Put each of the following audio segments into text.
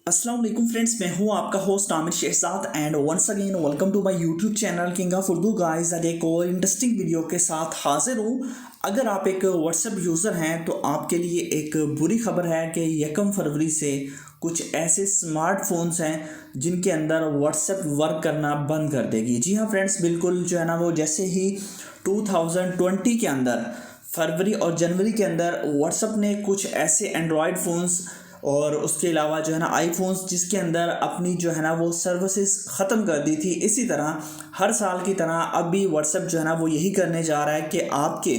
अस्सलाम वालेकुम फ्रेंड्स, मैं हूं आपका host Aamir Shahzad and once again welcome to my YouTube channel king of Urdu guys. आज एक और इंटरेस्टिंग वीडियो के साथ हाजिर हूं। अगर आप एक व्हाट्सएप यूज़र हैं तो आपके लिए एक बुरी खबर है कि 1 फरवरी से कुछ ऐसे स्मार्टफोन्स हैं जिनके अंदर व्हाट्सएप वर्क करना बंद कर देगी। जी हाँ फ्रेंड्स, बिल्कुल जो है ना वो जैसे ही 2020 के अंदर फरवरी और जनवरी के अंदर व्हाट्सएप ने कुछ ऐसे एंड्रॉयड फ़ोन्स और उसके अलावा जो है ना आईफोन्स जिसके अंदर अपनी जो है ना वो सर्विसेज ख़त्म कर दी थी, इसी तरह हर साल की तरह अब भी व्हाट्सएप जो है ना वो यही करने जा रहा है कि आपके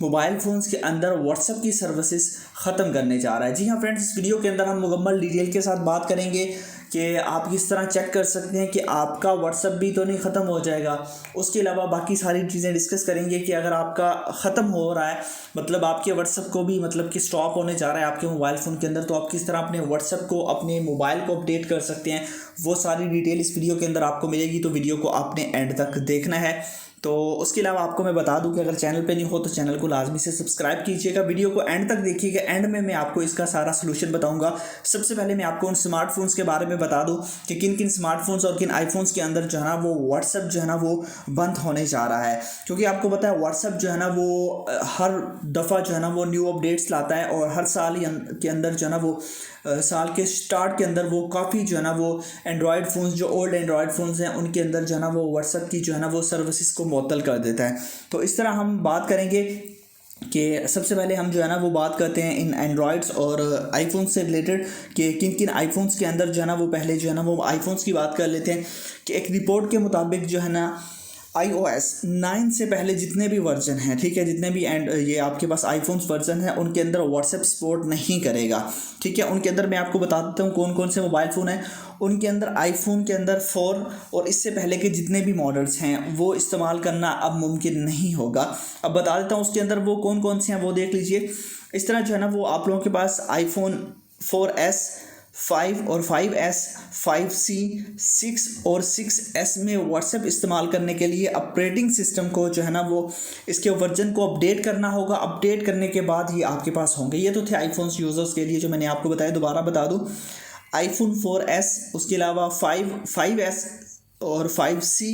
मोबाइल फ़ोन्स के अंदर व्हाट्सएप की सर्विसेज ख़त्म करने जा रहा है। जी हाँ फ्रेंड्स, इस वीडियो के अंदर हम मुकम्मल डिटेल के साथ बात करेंगे कि आप किस तरह चेक कर सकते हैं कि आपका व्हाट्सएप भी तो नहीं ख़त्म हो जाएगा। उसके अलावा बाकी सारी चीज़ें डिस्कस करेंगे कि अगर आपका ख़त्म हो रहा है, मतलब आपके व्हाट्सएप को भी मतलब कि स्टॉप होने जा रहा है आपके मोबाइल फ़ोन के अंदर, तो आप किस तरह अपने व्हाट्सएप को अपने मोबाइल को अपडेट कर सकते हैं। वो सारी डिटेल इस वीडियो के अंदर आपको मिलेगी, तो वीडियो को आपने एंड तक देखना है। तो उसके अलावा आपको मैं बता दूं कि अगर चैनल पे नहीं हो तो चैनल को लाजमी से सब्सक्राइब कीजिएगा, वीडियो को एंड तक देखिएगा। एंड में मैं आपको इसका सारा सलूशन बताऊंगा। सबसे पहले मैं आपको उन स्मार्टफोन्स के बारे में बता दूं कि किन किन स्मार्टफोन्स और किन आईफोन्स के अंदर जो है ना वो व्हाट्सएप जो है ना वो बंद होने जा रहा है। क्योंकि आपको पता है व्हाट्सएप जो है ना वो हर दफ़ा जो है ना वो न्यू अपडेट्स लाता है और हर साल के अंदर जो है ना वो साल के स्टार्ट के अंदर वो काफ़ी जो है ना वो एंड्रॉयड फ़ोन्स जो ओल्ड एंड्रॉयड फ़ोन्स हैं उनके अंदर जो है ना वो व्हाट्सएप की जो है ना वो सर्विसेज को मुअत्तल कर देता है। तो इस तरह हम बात करेंगे कि सबसे पहले हम जो है ना वो बात करते हैं इन एंड्रॉयड्स और आईफोन्स से रिलेटेड कि किन किन आईफोन्स के अंदर जो है ना वो पहले जो है ना वो आईफोन्स की बात कर लेते हैं कि एक रिपोर्ट के मुताबिक जो है ना iOS 9 से पहले जितने भी वर्जन हैं, ठीक है, जितने भी एंड ये आपके पास आईफोन्स वर्जन है उनके अंदर व्हाट्सएप सपोर्ट नहीं करेगा। ठीक है, उनके अंदर मैं आपको बता देता हूँ कौन कौन से मोबाइल फ़ोन हैं। उनके अंदर आईफोन के अंदर 4 और इससे पहले के जितने भी मॉडल्स हैं वो इस्तेमाल करना अब मुमकिन नहीं होगा। अब बता देता हूँ उसके अंदर वो कौन कौन से हैं, वो देख लीजिए। इस तरह जो है ना वो आप लोगों के पास iPhone 4S 5 और 5S 5C 6 और 6S में व्हाट्सएप इस्तेमाल करने के लिए ऑपरेटिंग सिस्टम को जो है ना वो इसके वर्जन को अपडेट करना होगा। अपडेट करने के बाद ये आपके पास होंगे। ये तो थे आईफोन्स यूज़र्स के लिए जो मैंने आपको बताया। दोबारा बता दूं, iPhone 4S, उसके अलावा 5S और 5C,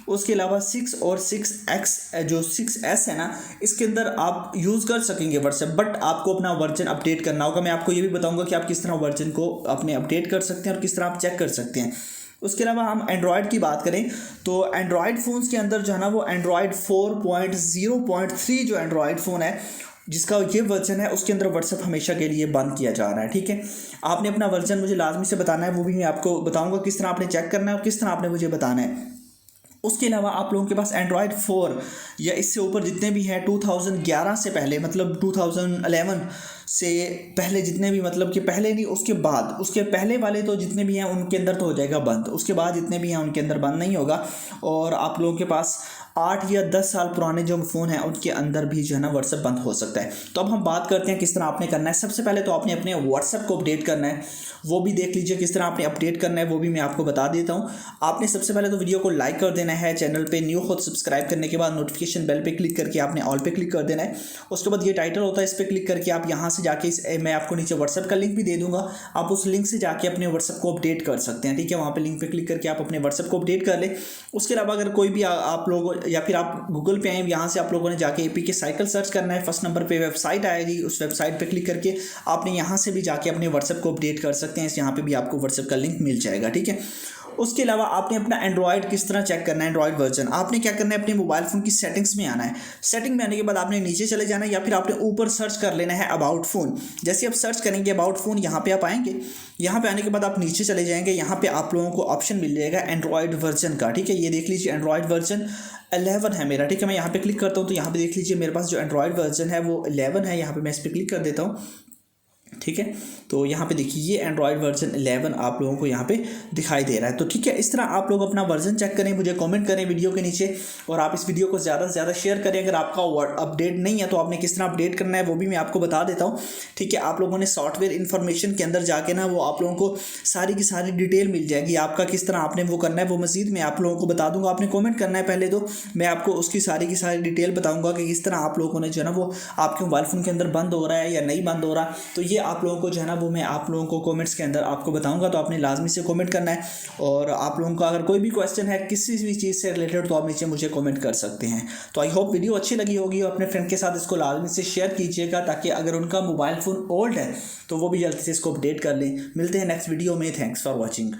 उसके अलावा 6 और 6X जो 6S है ना, इसके अंदर आप यूज़ कर सकेंगे व्हाट्सएप, बट आपको अपना वर्जन अपडेट करना होगा। मैं आपको ये भी बताऊंगा कि आप किस तरह वर्जन को अपने अपडेट कर सकते हैं और किस तरह आप चेक कर सकते हैं। उसके अलावा हम एंड्रॉयड की बात करें तो एंड्रॉयड फ़ोन्स के अंदर जो है ना वो एंड्रॉयड 4.0.3 जो एंड्रॉयड फ़ोन है जिसका ये वर्जन है उसके अंदर व्हाट्सएप हमेशा के लिए बंद किया जा रहा है। ठीक है, आपने अपना वर्जन मुझे लाजमी से बताना है, वो भी मैं आपको बताऊंगा किस तरह आपने चेक करना है और किस तरह आपने मुझे बताना है। उसके अलावा आप लोगों के पास एंड्रॉयड 4 या इससे ऊपर जितने भी हैं 2011 से पहले, मतलब 2011 से पहले जितने भी, मतलब कि पहले नहीं उसके बाद, उसके पहले वाले तो जितने भी हैं उनके अंदर तो हो जाएगा बंद, उसके बाद जितने भी हैं उनके अंदर बंद नहीं होगा। और आप लोगों के पास 8 या 10 साल पुराने जो फ़ोन हैं उनके अंदर भी जो है ना व्हाट्सएप बंद हो सकता है। तो अब हम बात करते हैं किस तरह आपने करना है। सबसे पहले तो आपने अपने व्हाट्सएप को अपडेट करना है, वो भी देख लीजिए किस तरह आपने अपडेट करना है, वो भी मैं आपको बता देता हूँ। आपने सबसे पहले तो वीडियो को लाइक कर देना है, चैनल पे न्यू हो सब्सक्राइब करने के बाद नोटिफिकेशन बेल पे क्लिक करके आपने ऑल पे क्लिक कर देना है। उसके बाद ये टाइटल होता है, इस पर क्लिक करके आप यहाँ से जाके मैं आपको नीचे व्हाट्सएप का लिंक भी दे दूंगा, आप उस लिंक से जाके अपने व्हाट्सएप को अपडेट कर सकते हैं। ठीक है, वहाँ पे लिंक पे क्लिक करके आप अपने व्हाट्सएप को अपडेट कर लें। उसके अलावा अगर कोई भी आप लोग या फिर आप गूगल पे आए, यहाँ से आप लोगों ने जाके APK साइकिल सर्च करना है, फर्स्ट नंबर पे वेबसाइट आएगी, उस वेबसाइट पे क्लिक करके आपने यहाँ से भी जाके अपने व्हाट्सएप को अपडेट कर सकते हैं। यहाँ पे भी आपको व्हाट्सएप का लिंक मिल जाएगा। ठीक है, उसके अलावा आपने अपना एंड्रॉयड किस तरह चेक करना है, एंड्रॉयड वर्जन, आपने क्या करना है, अपने मोबाइल फ़ोन की सेटिंग्स में आना है। सेटिंग में आने के बाद आपने नीचे चले जाना है या फिर आपने ऊपर सर्च कर लेना है अबाउट फ़ोन। जैसे आप सर्च करेंगे अबाउट फ़ोन, यहाँ पे आप आएंगे, यहाँ पे आने के बाद आप नीचे चले जाएंगे, यहाँ पे आप लोगों को ऑप्शन मिल जाएगा एंड्रॉयड वर्जन का। ठीक है, ये देख लीजिए एंड्रॉयड वर्जन 11 है मेरा। ठीक है, मैं यहाँ पे क्लिक करता हूँ तो यहाँ पे देख लीजिए मेरे पास जो एंड्रॉयड वर्जन है वो 11 है। यहाँ पे मैं इस पर क्लिक कर देता हूँ। ठीक है, तो यहाँ पे देखिए ये एंड्रॉयड वर्जन 11 आप लोगों को यहाँ पे दिखाई दे रहा है। तो ठीक है, इस तरह आप लोग अपना वर्जन चेक करें, मुझे कमेंट करें वीडियो के नीचे, और आप इस वीडियो को ज़्यादा से ज़्यादा शेयर करें। अगर आपका अपडेट नहीं है तो आपने किस तरह अपडेट करना है वो भी मैं आपको बता देता हूँ। ठीक है, आप लोगों ने सॉफ्टवेयर इन्फॉर्मेशन के अंदर जाके ना वो आप लोगों को सारी की सारी डिटेल मिल जाएगी, आपका किस तरह आपने वो करना है वो मज़ीद मैं आप लोगों को बता दूँगा। आपने कॉमेंट करना है पहले, तो मैं आपको उसकी सारी की सारी डिटेल बताऊँगा कि किस तरह आप लोगों ने जो है ना वो आपके मोबाइल फ़ोन के अंदर बंद हो रहा है या नहीं बंद हो रहा। तो ये आप लोगों को जो है ना वो मैं आप लोगों को कमेंट्स के अंदर आपको बताऊंगा, तो आपने लाजमी से कमेंट करना है। और आप लोगों का अगर कोई भी क्वेश्चन है किसी भी चीज़ से रिलेटेड तो आप नीचे मुझे कमेंट कर सकते हैं। तो आई होप वीडियो अच्छी लगी होगी और अपने फ्रेंड के साथ इसको लाजमी से शेयर कीजिएगा, ताकि अगर उनका मोबाइल फ़ोन ओल्ड है तो वो भी जल्दी से इसको अपडेट कर लें। मिलते हैं नेक्स्ट वीडियो में। Thanks for watching.